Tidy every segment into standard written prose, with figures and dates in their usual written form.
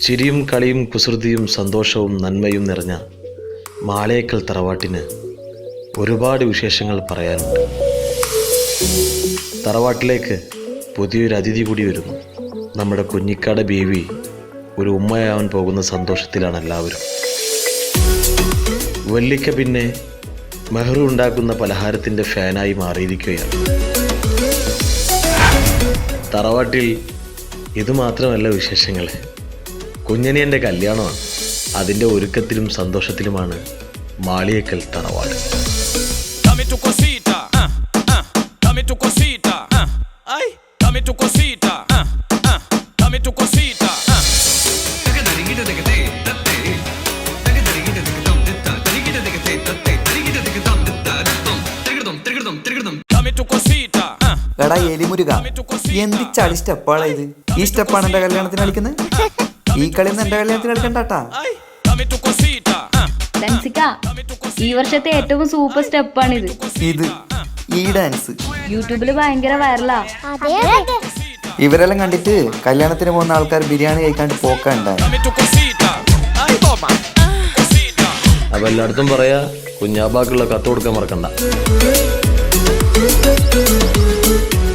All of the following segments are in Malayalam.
ചിരിയും കളിയും കുസൃതിയും സന്തോഷവും നന്മയും നിറഞ്ഞ മാളേക്കൽ തറവാട്ടിന് ഒരുപാട് വിശേഷങ്ങൾ പറയാനുണ്ട്. തറവാട്ടിലേക്ക് പുതിയൊരു അതിഥി കൂടി വരുന്നു. നമ്മുടെ കുഞ്ഞിക്കാട് ബേബി ഒരു ഉമ്മയാവാൻ പോകുന്ന സന്തോഷത്തിലാണ് എല്ലാവരും. വല്ലിക്ക പിന്നെ മെഹ്റു ഉണ്ടാക്കുന്ന പലഹാരത്തിൻ്റെ ഫാനായി മാറിയിരിക്കുകയാണ്. തറവാട്ടിൽ ഇതുമാത്രമല്ല വിശേഷങ്ങൾ. കുഞ്ഞനിയൻ്റെ കല്യാണമാണ്. അതിൻ്റെ ഒരുക്കത്തിലും സന്തോഷത്തിലുമാണ് മാളിയേക്കൽ തറവാട്. എടാ എലിമുരുക, എന്ത് ചളി സ്റ്റെപ്പാണ് ഇത്? ഈ സ്റ്റെപ്പാണ് എന്റെ കല്യാണത്തിന് കളിക്കുന്നത്? ഈ കളിയൊന്നും എന്റെ കല്യാണത്തിന് കളിക്കണ്ടാട്ടാ. ഈ വർഷത്തെ ഏറ്റവും സൂപ്പർ സ്റ്റെപ്പാണിത്. ഇത് ഈ ഡാൻസ് യൂട്യൂബില് ഭയങ്കര വൈറലാ. ഇവരെല്ലാം കണ്ടിട്ട് കല്യാണത്തിന് പോകുന്ന ആൾക്കാർ ബിരിയാണി കഴിക്കാണ്ട് പോക്കണ്ടായി. അപ്പൊ എല്ലായിടത്തും പറയാ, കുഞ്ഞാബാക്കുള്ള കത്ത് കൊടുക്കാൻ മറക്കണ്ട.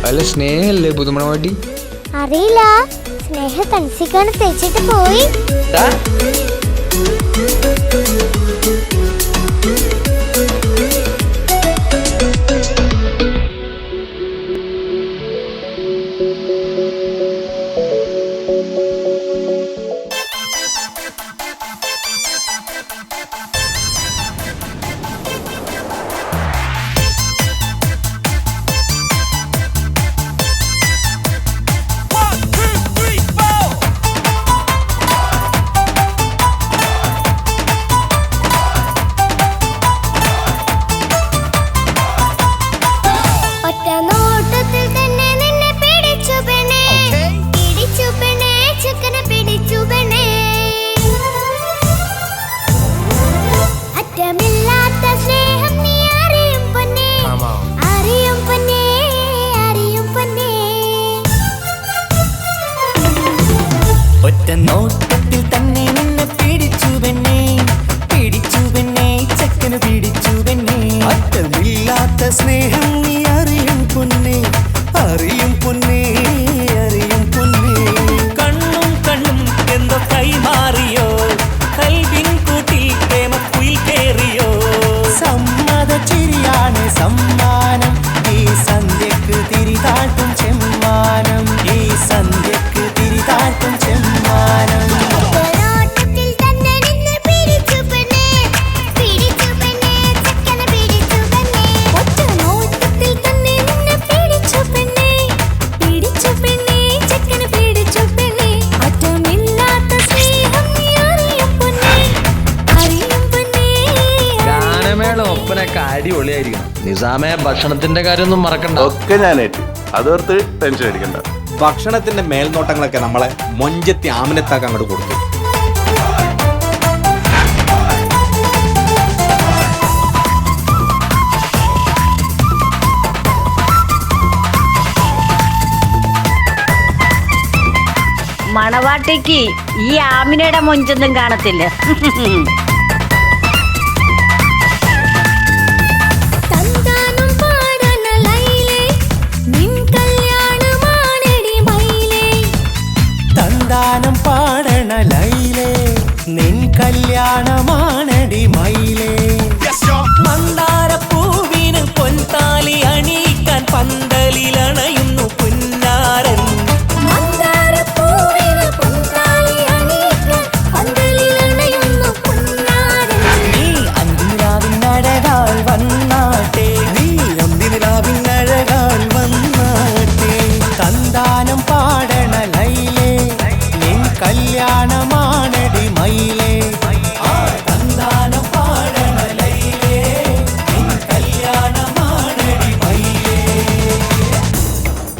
അല്ല, സ്നേഹല്ലേ പുതുമണവാട്ടി? അറിയില്ല, സ്നേഹ തൻസിക്കാണ് തേച്ചിട്ട് പോയി. നോട്ടത്തിൽ തന്നെ നിന്നെ പിടിച്ചു പെണ്ണേ, പിടിച്ചു പെണ്ണേ, ചക്കന് പിടിച്ചു പെണ്ണേ. അറ്റമില്ലാത്ത സ്നേഹം നീ അറിയും പൊന്നേ, അറിയും പൊന്നേ, അറിയും പൊന്നേ. കണ്ണും കണ്ണും എന്തോ കൈമാറിയോ, കൽവിൻ കൂട്ടിൽ പ്രേമക്കുയിൽ കേറിയോ. സമ്മത ചിരിയാണ് സമ്മാനം, ഈ സന്ധ്യക്ക് തിരിതാട്ടും ചെമ്മാനം, ഈ സന്ധ്യക്ക് തിരിതാട്ടും ചെമ്മാനം. ഒപ്പനൊക്കെ അടിപൊളിയായിരിക്കണം. നിസാമെ, ഭക്ഷണത്തിന്റെ കാര്യമൊന്നും മറക്കണ്ട. ഒക്കെ ഞാനേറ്റ്, അതോർത്ത് ടെൻഷൻ അടിക്കണ്ട. ഭക്ഷണത്തിന്റെ മേൽനോട്ടങ്ങളൊക്കെ നമ്മളെ മൊഞ്ചത്തി ആമിനത്താക്ക് അങ്ങോട്ട് കൊടുത്തു. മണവാട്ടിക്ക് ഈ ആമിനയുടെ മൊഞ്ചൊന്നും കാണത്തില്ല. തന്താനം പാടണ ലൈലേ, നിൻ കല്യാണമാണടി മയിലേ. മന്ദാരപ്പൂവിന് പൊൻതാലി അണിയിക്കാൻ പന്തലിലണയുന്നു പുന്നാരൻ. നീ അന്തിനിലാവിനഴകാൽ വന്നാട്ടെ, നീ അന്തിനിലാവിനഴകാൽ വന്നാട്ടെ. തന്താനം പാടണ ലൈലേ, നിൻ കല്യാണമാണടി മയിലേ. തന്താനം പാടണ ലൈലേ, നിൻ കല്യാണമാണടി മയിലേ.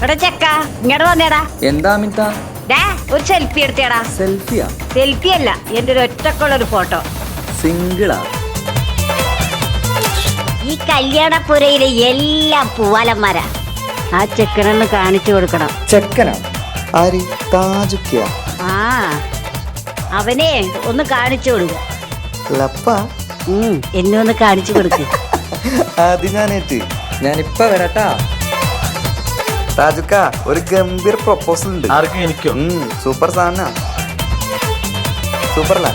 എടാ ചെക്ക, ഇങ്ങോട്ട് വന്നേടാ. എന്താ അമിത? ഒരു സെൽഫി എടുത്തേടാ. സെൽഫിയാ? സെൽഫി അല്ല, എന്റെ ഒരു ഒറ്റക്കുള്ളൊരു ഫോട്ടോ. സിംഗിളാ? ഈ കല്യാണപ്പുരയിലെ എല്ലാം പൂവാലന്മാരാ. ആ ചെക്കനൊന്ന് കാണിച്ചു കൊടുക്കണം. ചെക്കനാ? ആര്? താജുക്കിയ? ആ അവനെ ഒന്ന് കാണിച്ചു കൊടുക്കുക. ലപ്പ എന്നെ ഒന്ന് കാണിച്ചു കൊടുക്കുക. അത് ഞാനേറ്റ്. ഞാനിപ്പ വരാട്ടാ. താജുക്ക ഒരു ഗംഭീർ പ്രൊപ്പോസൽ ഉണ്ട്. ആർക്കും എനിക്കോ? സൂപ്പർ സാധന. സൂപ്പറല്ല?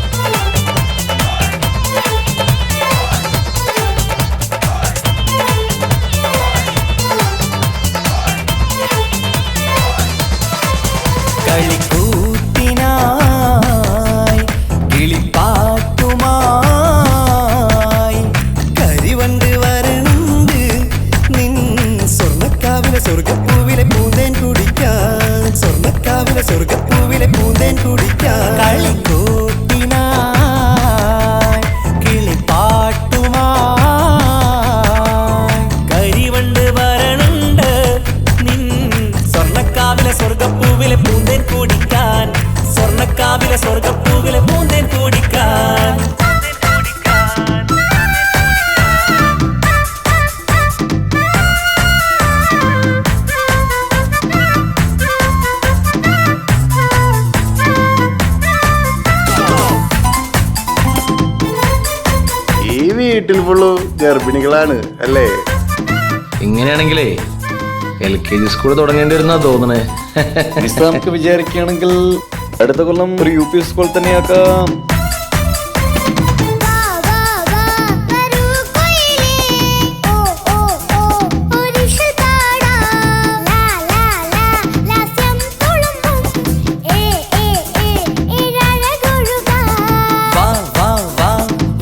കളിക്കൂത്തിനായി കിളിപ്പാട്ടുമായി കരിവണ്ട് വരണ്ട് നിൻ സ്വർണ്ണക്കാവിലെ സ്വർഗപ്പൂവിലെ പൂന്തേൻ കുടിക്കാൻ, സ്വർണ്ണക്കാവിലെ സ്വർഗപ്പൂവിലെ പൂന്തേൻ കുടിക്കാൻ. കളിക്കൂത്തിനായി കിളിപ്പാട്ടുമായി കരിവണ്ട് വരണ്ട് നിൻ സ്വർണ്ണക്കാവിലെ സ്വർഗപ്പൂവിലെ പൂന്തേൻ കുടിക്കാൻ, സ്വർണ്ണക്കാവിലെ സ്വർഗപ്പൂവിലെ പൂന്തേൻ കുടിക്കാൻ. ഈ വീട്ടിൽ ഫുള്ള് ഗർഭിണികളാണ് അല്ലേ? ഇങ്ങനെയാണെങ്കിലേ LKG സ്കൂൾ തുടങ്ങേണ്ടി വരുന്നാ തോന്നണേ. നമുക്ക് വിചാരിക്കുകയാണെങ്കിൽ അടുത്ത കൊല്ലം ഒരു UP സ്കൂൾ തന്നെയാക്കാം. വാ വാ വാ വരൂ കുയിലേ ഓ ഓ ഓ ഒരിഷൽ പാടാം ലാ ലാ ലാ ലാസ്യം തുളുമ്പും ഏ ഏ ഏ ഇഴഴകൊഴുകാം. വാ വാ വാ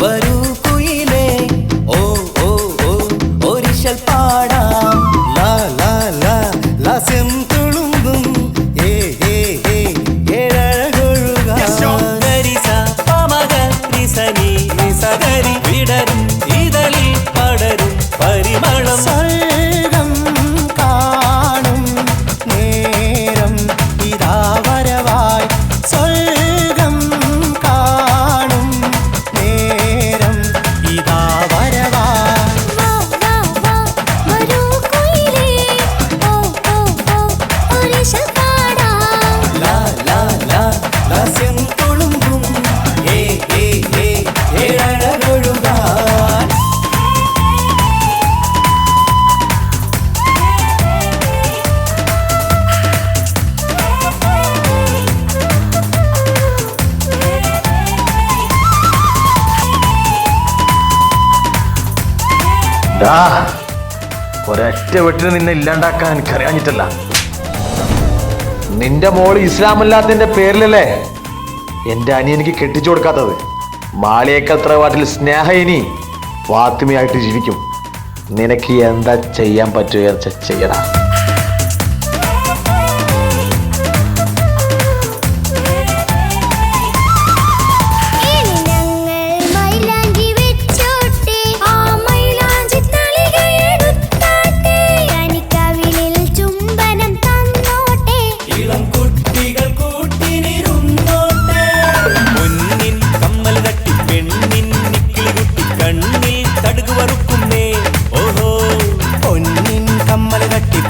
വരൂ കുയിലേ ഓ ഓ ഓ ഒരിശൽ പാടാം ലാ ലാ ലാ ലാസ്യം തുളുമ്പും ഏ ഏ ഏ ഏഴഴകൊഴുകാം. ഗരിസ പമഗ റിസനി റിസഗരി വിടരും ഇതളിൽ പടരും പരിമളം. സ്വർഗം കാണും നേരം ഇതാ വരവായി, സ്വർഗം കാണും നേരം ഇതാ വരവായി. വാ വാ വാ വരൂ കുയിലേ ഓ ഓ ഓ ഒരിഷൽ പാടാം. ലാ ലാ ലാ ലാസ്യം തുളുമ്പും ഏ ഏ ഏ ഏഴഴകൊഴുകാൻ. ഒരൊറ്റ വെട്ടിന് നിന്നെ ഇല്ലാണ്ടാക്കാൻ എനിക്കറിയാഞ്ഞിട്ടല്ല. നിന്റെ മോള് ഇസ്ലാമല്ലാത്തതിന്റെ പേരിലല്ലേ എന്റെ അനിയനിക്ക് കെട്ടിച്ചു കൊടുക്കാത്തത്. മാളിയേക്കൽ തറവാട്ടിൽ സ്നേഹയിനി ഫാത്തിമയായിട്ട് ജീവിക്കും. നിനക്ക് എന്താ ചെയ്യാൻ പറ്റുക ചെയ്യടാ. ഇനി ഞങ്ങൾ മൈലാഞ്ചി വെച്ചോട്ടെ ആ മൈലാഞ്ചി തളിക എടുത്താട്ടെ കനിക്കവിളിൽ ചുംബനം തന്നോട്ടെ ഇളം കുട്ടികൾ കൂട്ടിനിരുന്നോട്ടെ പൊന്നിൻ കമ്മൽ തട്ടി പെണ്ണിൻ നിക്കിളി കുട്ടി കണ്ണിൽ തടുകു വറുക്കുന്നേ ഓഹോ പൊന്നിൻ കമ്മൽ തട്ടി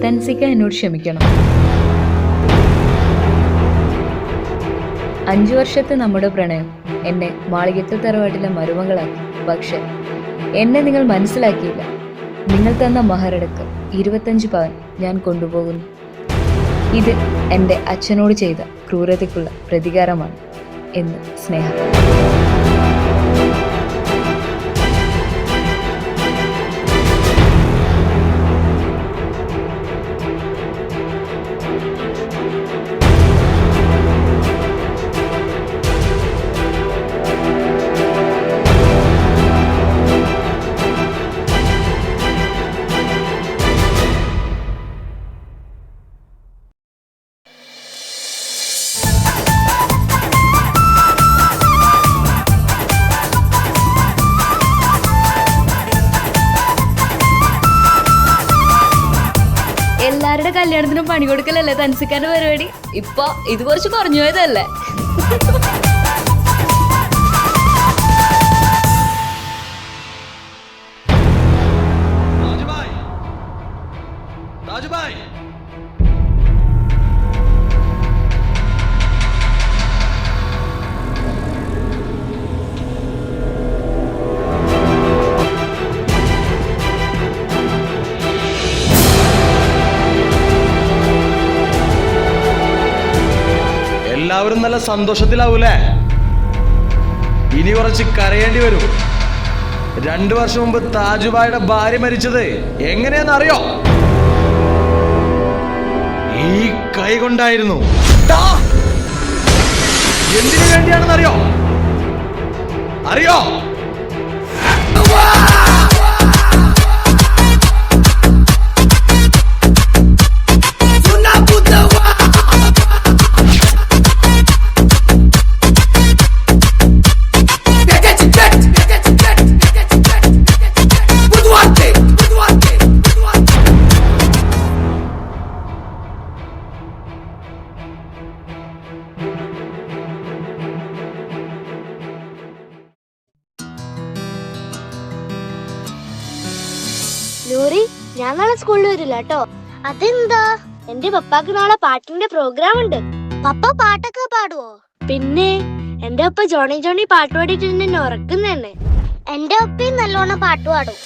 തൻസിക്ക എന്നോട് ക്ഷമിക്കണം. 5 വർഷത്തെ നമ്മുടെ പ്രണയം എന്നെ മാളികക്കൽ തറവാട്ടിലെ മരുമകളാക്കി. പക്ഷെ എന്നെ നിങ്ങൾ മനസ്സിലാക്കിയില്ല. നിങ്ങൾ തന്ന മഹരടക്കം 25 പവൻ ഞാൻ കൊണ്ടുപോകുന്നു. ഇത് എൻ്റെ അച്ഛനോട് ചെയ്ത ക്രൂരതയ്ക്കുള്ള പ്രതികാരമാണ് എന്ന് സ്നേഹ. എല്ലാവരുടെ കല്യാണത്തിനും പണി കൊടുക്കലല്ലേ തൻസിക്കാന്റെ പരിപാടി. ഇപ്പൊ ഇത് കുറച്ച് കുറഞ്ഞു പോയതല്ലേ? എല്ലാവരും നല്ല സന്തോഷത്തിലാവൂലേ? ഇനി കുറച്ച് കരയേണ്ടി വരും. 2 വർഷം മുമ്പ് താജുബായുടെ ഭാര്യ മരിച്ചത് എങ്ങനെയാന്ന് അറിയോ? ഈ കൈ കൊണ്ടായിരുന്നു. എന്തിനു വേണ്ടിയാണെന്ന് അറിയോ? അറിയോ? ലൂറി, ഞാൻ നാളെ സ്കൂളിൽ വരില്ല കേട്ടോ. അതെന്താ? എന്റെ പപ്പാക്ക് നാളെ പാട്ടിന്റെ പ്രോഗ്രാം ഉണ്ട്. പപ്പ പാട്ടൊക്കെ പാടുവോ? പിന്നെ എന്റെ അപ്പ ജോണി ജോണി പാട്ട് പാടിയിട്ട് എന്നെ ഉറക്കുന്നതന്നെ. എന്റെ അപ്പയും നല്ലോണം പാട്ട് പാടും.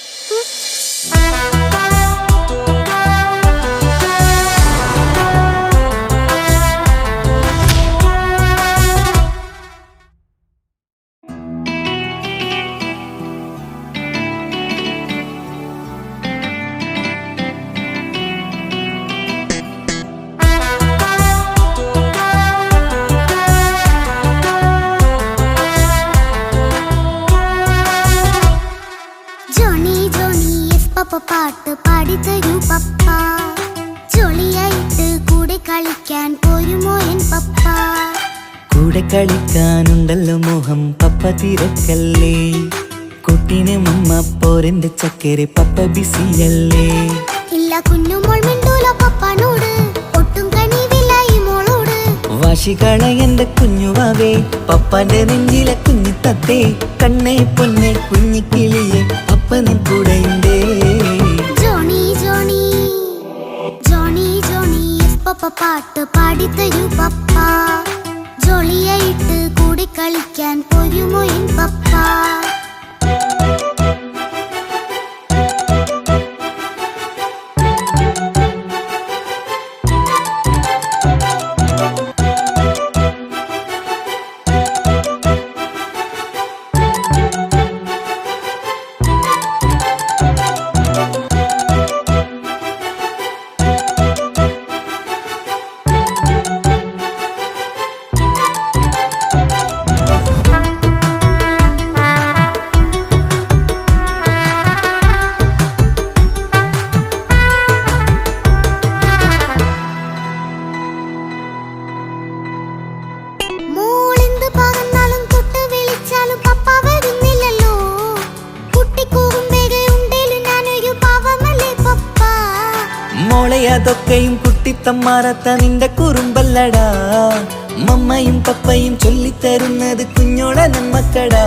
പാട്ട് പാടിത്തരൂ പപ്പ, ജോളിയായിട്ട് കൂടെ കളിക്കാൻ പോരുമോ എൻ പപ്പ? കൂടെ കളിക്കാനുണ്ടല്ലോ മോഹം പപ്പ തിരക്കല്ലേ, കുട്ടീനെ മമ്മ പോരെന്റെ ചക്കരെ പപ്പ ബിസിയല്ലേ. ഇല്ല കുഞ്ഞുമോൾ മിണ്ടൂല പപ്പനോട്, ഒട്ടും കണിവില്ല ഈ മോളോട്. വാശികള എന്റെ കുഞ്ഞുവാവേ, പപ്പാന്റെ നെഞ്ചിലെ കുഞ്ഞിത്തത്തേ, കണ്ണേ പൊന്നെ കുഞ്ഞിക്കിളിയെ പപ്പ നിൻ കൂടെയുണ്ടേ. ജോണി ജോണി ജോണി ജോണി പപ്പ പാട്ട് പാടിത്തരൂ പപ്പ, ജോളിയായിട്ട് കൂടെ കളിക്കാൻ പോരുമോ എൻ പപ്പ? അതൊക്കെയും കുട്ടിത്തമ്മാറത്ത നിന്റെ കുറുമ്പല്ലടാ, മമ്മയും പപ്പയും ചൊല്ലിത്തരുന്നത് കുഞ്ഞോളെ നമ്മക്കടാ.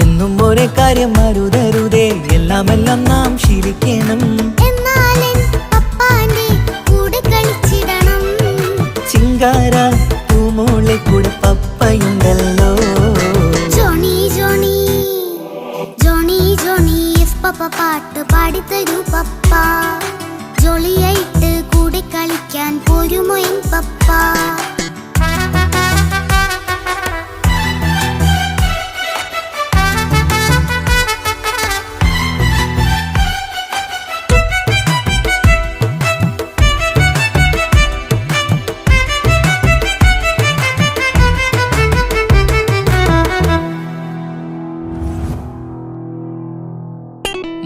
എന്നും ഒരേ കാര്യം അരുതരുതേ, എല്ലാം എല്ലാം നാം ശീലിക്കണം. എന്നാലും പപ്പാന്റെ കൂടെ കളിച്ചിടണം. ചിങ്കാര പൂമോളെ കൂടെ പപ്പയുണ്ടല്ലോ. Johnny Johnny Johnny Johnny yes papa പാട്ട് പാടിത്തരൂ പപ്പ. ജോളിയായിട്ട് കൂടെ കളിക്കാൻ പോരുമോ എൻ പപ്പ?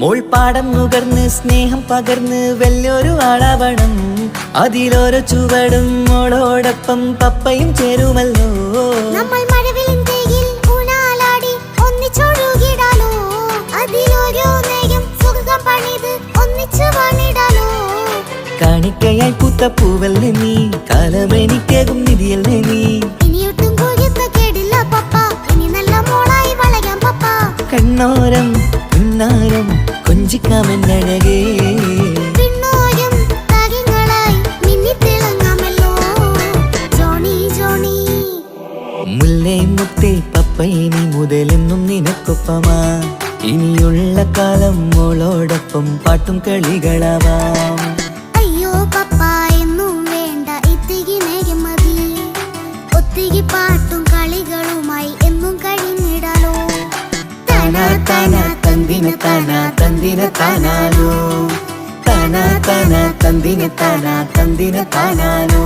മോൾ പാടം നുകർന്ന് സ്നേഹം പകർന്ന് വലിയൊരു ആളാവണം. അതിലോരോ ചുവടും മോളോടൊപ്പം പപ്പയും ചേരുമല്ലോ. നമ്മൾ മഴവിലിൻ തേയിൽ ഊനാലാടി ഒന്നിച്ചൊഴുകിടാലോ. അതിലോരോ നേരം സുഖം പണിത് ഒന്നിച്ചു വാണിടാലോ. കാണിക്കയായി പൂത്ത പൂവല്ലേ നീ, കാലമെനിക്കേകും നിധിയല്ലേ നീ. ഇനിയൊട്ടും കൂകിത്ത കേടില്ല പപ്പ, ഇനി നല്ല മോളായി വളരാം പപ്പ. കണ്ണോരം പുന്നാരം കൊഞ്ചിക്കാമെന്നഴകേ. പിന്നോരം താരങ്ങളായി മിന്നിത്തിളങ്ങാമല്ലോ. ജോണി ജോണി മുല്ലേ മുത്തേ പപ്പ ഇനി മുതലെന്നും നിനക്കൊപ്പമാ. ഇനിയുള്ള കാലം മോളോടൊപ്പം പാട്ടും കളികളാവാം. അയ്യോ പപ്പ എന്നും വേണ്ട ഇത്തിരി നേരം മതി. ഒത്തിരി പാട്ടും കളികളുമായി എന്നും കഴിഞ്ഞിടാലോ. താനാ താനാ തന്തിന താനാ തന്തിന താനാനോ. താനാ താനാ തന്തിന താനാ തന്തിന താനാനോ.